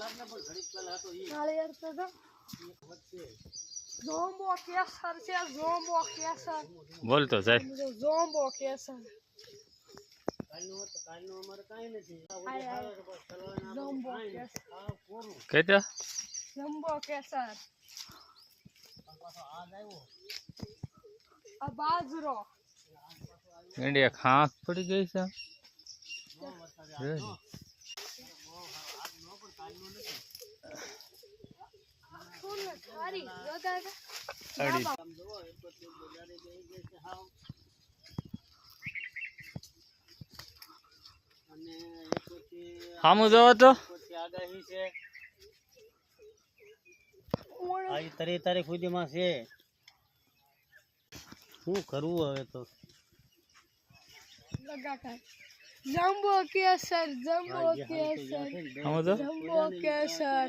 નાળિયેર તો જોમ્બો કેસર છે, જોમ્બો કેસર બોલ તો સાહેબ જોમ્બો કેસર જોમ્બો કેસર કહેતો જમ્બો કેસર આ બાજરો ઇન્ડિયા ખાંસ પડી ગઈ છે સામું જોવો તો તારીખ સુધીમાં છે શું કરવું હવે તો જમ્બો કેસર જમ્બો કેસર સામું જો જમ્બો કેસર